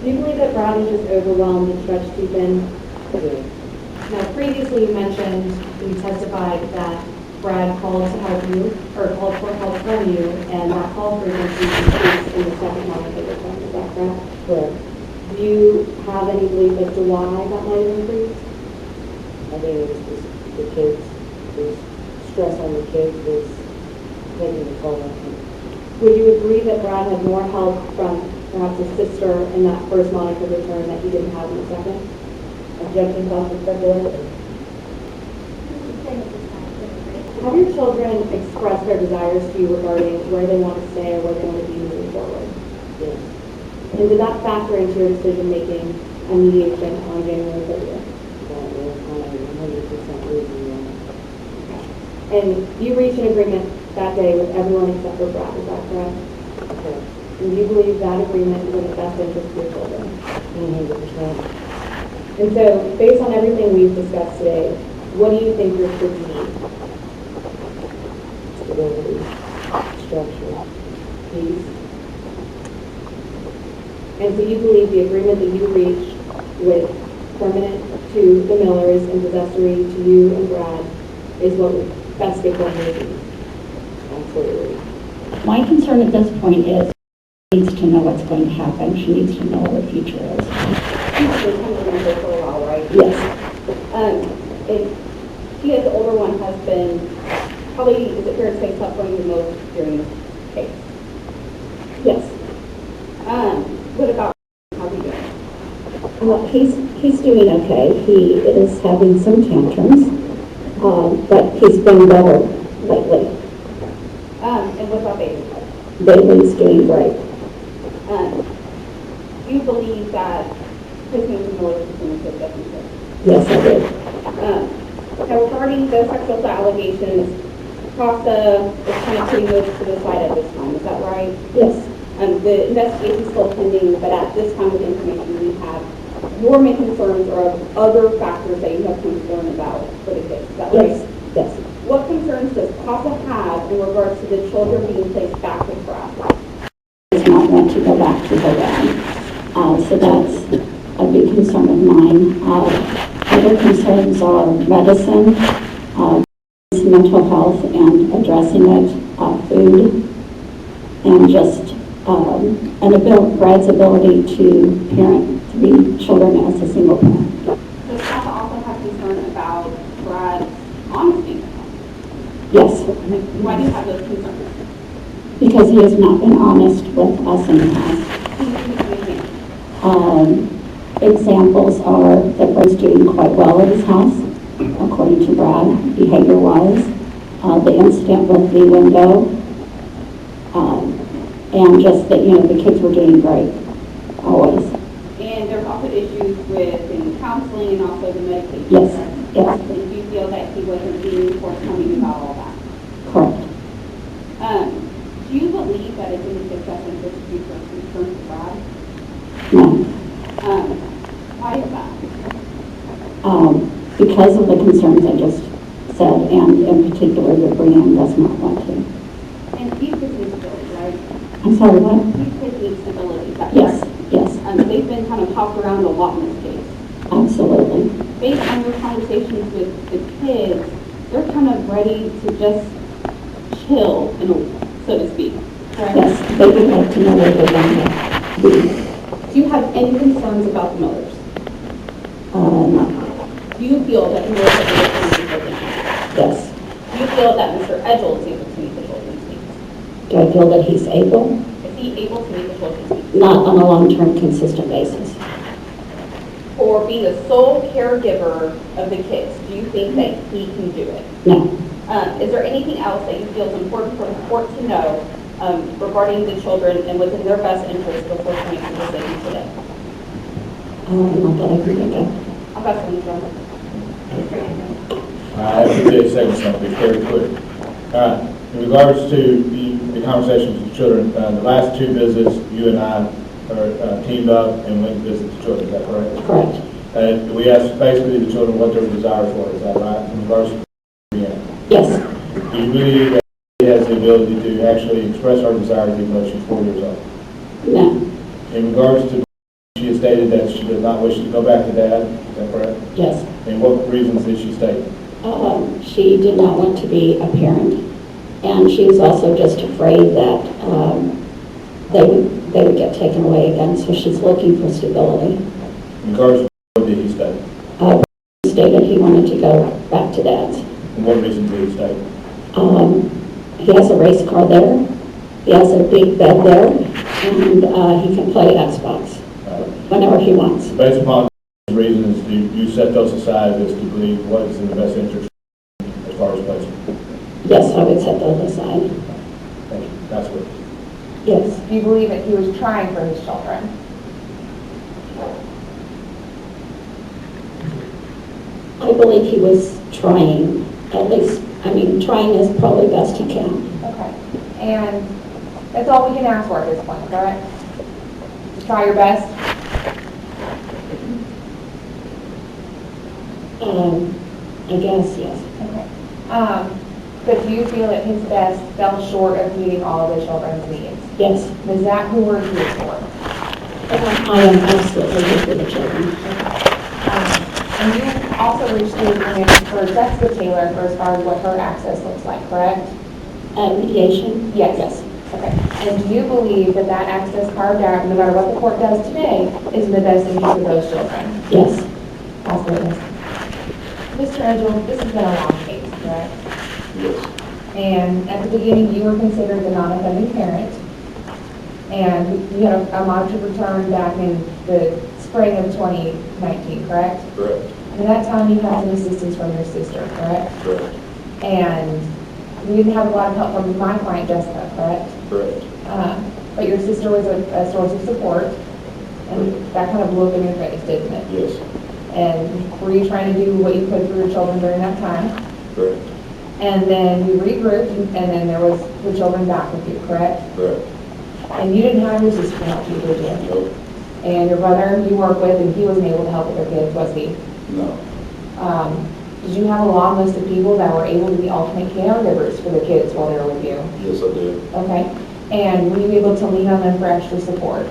Do you believe that Brad is just overwhelmed and stretched too thin? Yeah. Now, previously you mentioned, you testified that Brad called to help you, or called for help from you, and that call frequency increased in the second month of your term. Is that correct? Correct. Do you have any belief as to why that might have increased? I think it was just the kids, the stress on the kids was taking the toll on them. Would you agree that Brad had more help from perhaps his sister in that first month of return that he didn't have in the second? Objection, thoughts, or speculation? Have your children expressed their desires to you regarding where they want to stay or where they want to be moving forward? Yes. And did that factor into your decision making on mediation on January 30th? That was 100% reason. And you reached an agreement that day with everyone except for Brad, is that correct? Okay. And you believe that agreement is in the best interest of your children? 100%. And so, based on everything we've discussed today, what do you think your kids need? Stability, structure, Peace. And so you believe the agreement that you reached with permanent to the Millers and possessory to you and Brad is what would best give them their needs? absolutely. My concern at this point is she needs to know what's going to happen. She needs to know what her future is. She's been coming in for a while, right? Yes. And she, as the older one, has been probably, is it fair to say, suffering the most during this case? Yes. What about, how's he doing? Well, he's doing okay. He is having some tantrums, but he's been better lately. And what about Bailey? Bailey's doing great. Do you believe that prisoners and Millers is going to take justice? Yes, I did. Now, regarding the sexual allegations, CASA is kind of putting those to the side at this time, is that right? Yes. The investigation is still pending, but at this time with the information we have, your main concerns are of other factors that you have concern about for the case, is that right? Yes. Yes. What concerns does CASA have in regards to the children being placed back with Brad? Does not want to go back to her dad. So that's a big concern of mine. Other concerns are medicine, mental health and addressing it, food, and just Brad's ability to parent three children as a single parent. Does CASA also have concern about Brad's honesty? Yes, Why do you have those concerns? because he has not been honest with us in the past. Examples are that Brad's doing quite well at his house, according to Brad, behavior-wise. The incident with the window, and just that, the kids were doing great, always. And there's also issues with in counseling and also the medication. Yes, yes. And do you feel that he wasn't being forthcoming about all that? Correct. Do you believe that it's in his best interest to be concerned with Brad? No. Why is that? Because of the concerns I just said, and in particular that Brianne does not want to. And he's taking stability, right? I'm sorry, what? He's taking stability, is that Yes, correct? yes, They've been kind of tossed around a lot in this case. absolutely. Based on your conversations with the kids, they're kind of ready to just chill, so to speak. Correct? Yes, they would like to know where they want to be. Do you have any concerns about the Millers? No. Do you feel that the Millers are able to meet the children's needs? Yes. Do you feel that Mr. Edgell is able to meet the children's needs? Do I feel that he's able? Is he able to meet the children's needs? Not on a long-term, consistent basis. Or being the sole caregiver of the kids, do you think that he can do it? No. Is there anything else that you feel is important for the court to know regarding the children and what's in their best interest before you make the decision today? Not that I can think of. I'll pass it on. I have 58 seconds, so I'll be very quick. In regards to the conversations with the children, the last two visits, you and I are teamed up and went to visit the children, is that correct? Correct. We asked basically the children what their desires were, is that right? In regards to Brianna. Yes. Do you believe that she has the ability to actually express her desires even though she's 4 years old? No. In regards to She has stated that she does not wish to go back to dad, is that correct? Yes. And what reasons did she state? She did not want to be a parent, and she was also just afraid that they would get taken away again, so she's looking for stability. In regards to what did he state? He stated he wanted to go back to dad's. And what reason did he state? He has a race car there, he has a big bed there, and he can play Xbox whenever he wants. Based upon those reasons, do you set those aside as to believe what is in the best interest as far as placement? Yes, I would set those aside. Thank you. That's what. Yes. Do you believe that he was trying for his children? I believe he was trying, at least, trying as probably best he can. Okay. And that's all we can ask for at this point, correct? Just try your best? I guess, yes. Okay. But do you feel that his best fell short of meeting all of the children's needs? Yes. Is that who we're here for? I am absolutely here for the children. And you also reached the agreement for Jessica Taylor for as far as what her access looks like, correct? Mediation? Yes. Okay. And do you believe that that access carved out, no matter what the court does today, is in the best interest of those children? Yes. Absolutely. Mr. Edgell, this has been a long case, correct? Yes. And at the beginning, you were considered the non-offending parent. And you had a monitor return back in the spring of 2019, correct? Correct. And at that time, you had some assistance from your sister, correct? Correct. And you didn't have a lot of help from my client, Jessica, correct? Correct. But your sister was a source of support, and that kind of blew up in your face, didn't it? Yes. And were you trying to do what you could for your children during that time? Correct. And then you regrouped, and then there was the children back with you, correct? Correct. And you didn't have your sister to help you, did you? Nope. And your brother you work with, and he wasn't able to help with their kids, was he? No. Did you have a long list of people that were able to be alternate caregivers for the kids while they were with you? Yes, I did. Okay. And were you able to lean on them for extra support?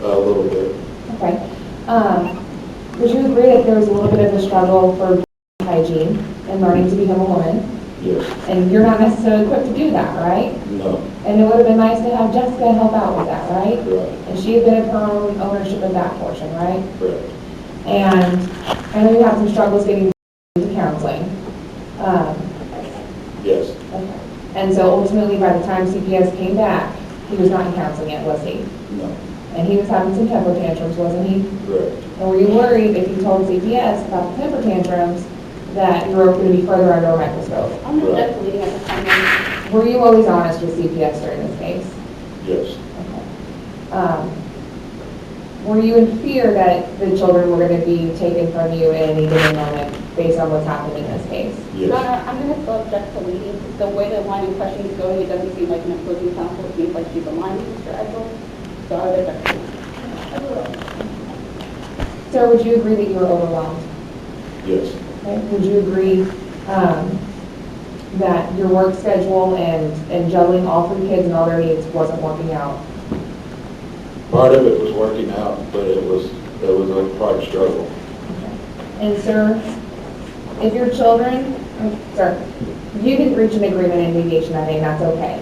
A little bit. Okay. Would you agree that there was a little bit of a struggle for hygiene and learning to become a woman? Yes. And you're not necessarily equipped to do that, right? No. And it would have been nice to have Jessica help out with that, right? Right. And she had been of her own ownership of that portion, right? Correct. And I know you had some struggles getting into counseling. Yes. Okay. And so ultimately, by the time CPS came back, he was not in counseling yet, was he? No. And he was having some temper tantrums, wasn't he? Correct. And were you worried if you told CPS about the temper tantrums that you were going to be further under a microscope? I'm not Right. definitely at the time. Were you always honest with CPS during this case? Yes. Okay. Were you in fear that the children were going to be taken from you at any given moment based on what's happened in this case? Yes. Your Honor, I'm going to still object to leading. The way the line of questioning is going, it doesn't seem like an opposing counsel. It seems like she's aligning with Mr. Edgell. So I would object to leading. Sir, would you agree that you were overwhelmed? Yes. Okay. Would you agree that your work schedule and juggling all three kids and all their needs wasn't working out? Part of it was working out, but it was a hard struggle. And sir, if your children, sir, you didn't reach an agreement in mediation, I think that's okay.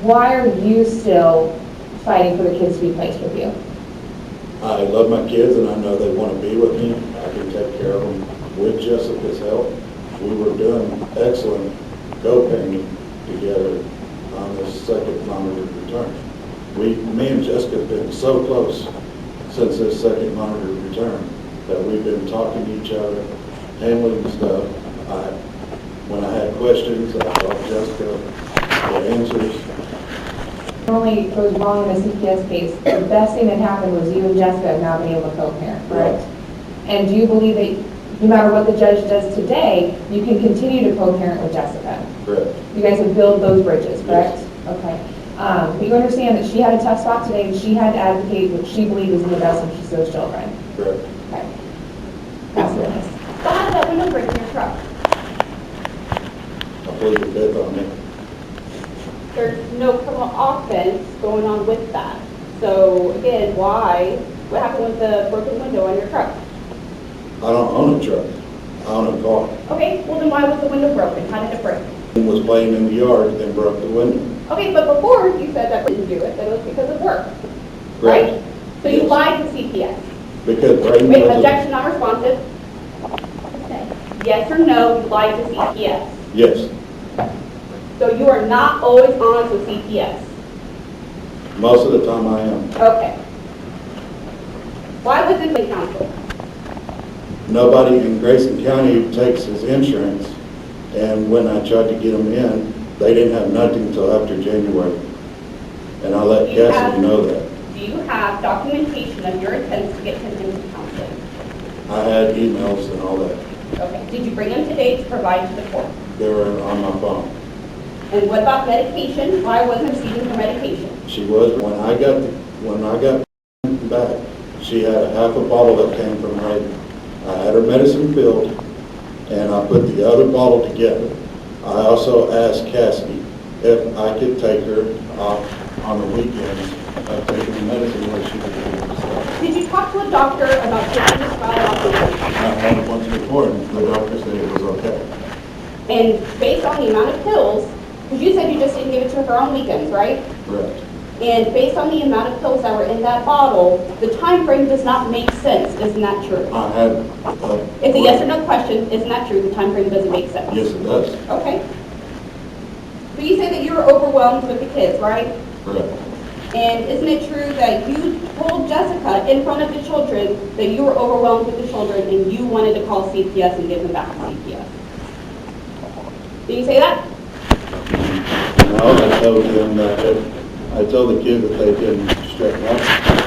Why are you still fighting for the kids to be placed with you? I love my kids and I know they want to be with me. I can take care of them with Jessica's help. We were doing excellent co-parenting together on this second monitored return. Me and Jessica have been so close since this second monitored return that we've been talking to each other, handling stuff. When I had questions, I called Jessica for answers. Normally it goes wrong in a CPS case. The best thing that happened was you and Jessica have now been able to co-parent, correct? And do you believe that no matter what the judge does today, you can continue to co-parent with Jessica? Correct. You guys have built those bridges, correct? Yes. Okay. But you understand that she had a tough spot today and she had to advocate what she believed was in the best interest of those children. Correct. Okay. That's the witness. So how did that window break in your truck? I plead the fifth on it. There's no criminal offense going on with that. So again, why? What happened with the broken window on your truck? I don't own a truck. I own a car. Okay, well then why was the window broken? How did it break? Was playing in the yard and broke the window. Okay, but before you said that didn't do it, that it was because of work, right? So you Yes. lied to CPS. Because Brayden Wait, was objection not responsive. Yes or no, you lied to CPS. Yes, So you are not always honest with CPS. most of the time I am. Okay. Why was it in council? Nobody in Grayson County takes his insurance, and when I tried to get them in, they didn't have nothing until after January. And I let Do you Cassidy have- know that. Do you have documentation of your attempts to get him into counseling? I had emails and all that. Okay. Did you bring them today to provide to the court? They were on my phone. And what about medication? Why wasn't receiving her medication? She was, when I got back, she had a half a bottle that came from her. I had her medicine filled, and I put the other bottle together. I also asked Cassidy if I could take her off on the weekends, taking the medicine where she could do it herself. Did you talk to a doctor about taking this file off the list? I had it once before, and the doctor said it was okay. And based on the amount of pills, because you said you just didn't give it to her on weekends, right? Correct. And based on the amount of pills that were in that bottle, the time frame does not make sense. Isn't that true? I had. It's a yes or no question. Isn't that true? The time frame doesn't make sense. Yes, it does. Okay. But you say that you were overwhelmed with the kids, right? Correct. And isn't it true that you told Jessica in front of the children that you were overwhelmed with the children and you wanted to call CPS and give them back to CPS? Did you say that? No, I told them that I told the kids that they didn't straighten up,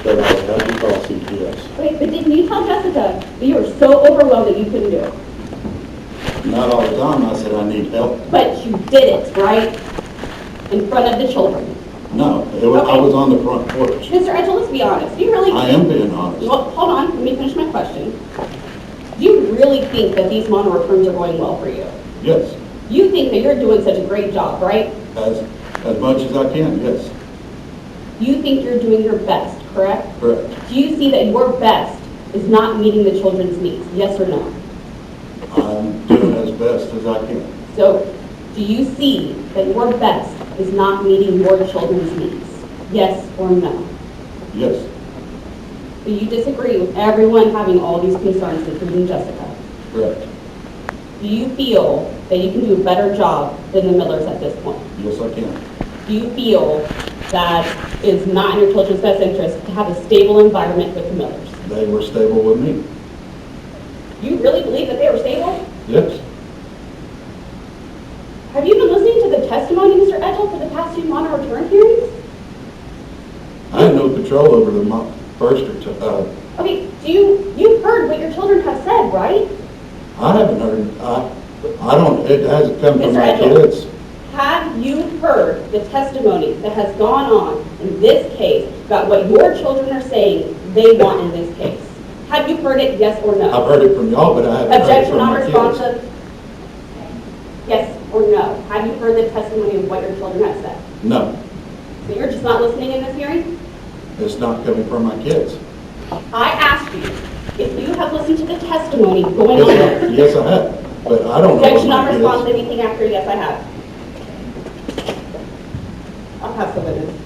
that I would have to call CPS. Wait, but didn't you tell Jessica that you were so overwhelmed that you couldn't do it? Not all the time, I said I need help. But you did it, right? In front of the children. No, I was on the front porch. Mr. Edgel, let's be honest. Do you really I think... am being honest. Well, hold on, let me finish my question. Do you really think that these mono returns are going well for you? Yes, You think that you're doing such a great job, right? as much as I can, yes, You think you're doing your best, correct? correct. Do you see that your best is not meeting the children's needs? Yes or no? I'm doing as best as I can. So, do you see that your best is not meeting your children's needs? Yes or no? Yes, Do you disagree with everyone having all these concerns, including Jessica? correct. Do you feel that you can do a better job than the Millers at this point? Yes, I can. Do you feel that it's not in your children's best interest to have a stable environment with the Millers? They were stable with me. You really believe that they were stable? Yes, Have you been listening to the testimony, Mr. Edgel, for the past few mono return hearings? I had no control over the first or two. Okay, you've heard what your children have said, right? I haven't heard, I don't, it hasn't come from Mr. my Edgel. kids. Have you heard the testimony that has gone on in this case about what your children are saying they want in this case? Have you heard it, yes or no? I've heard it from y'all, but I haven't heard it Objection from my kids. non-responsive? Yes or no? Have you heard the testimony of what your children have said? No, So you're just not listening in this hearing? it's not coming from my kids. I asked you if you have listened to the testimony going on there. Yes, I have, but I don't know Objection what my non-responsive, kids. anything after yes, I have. I'll pass the witness.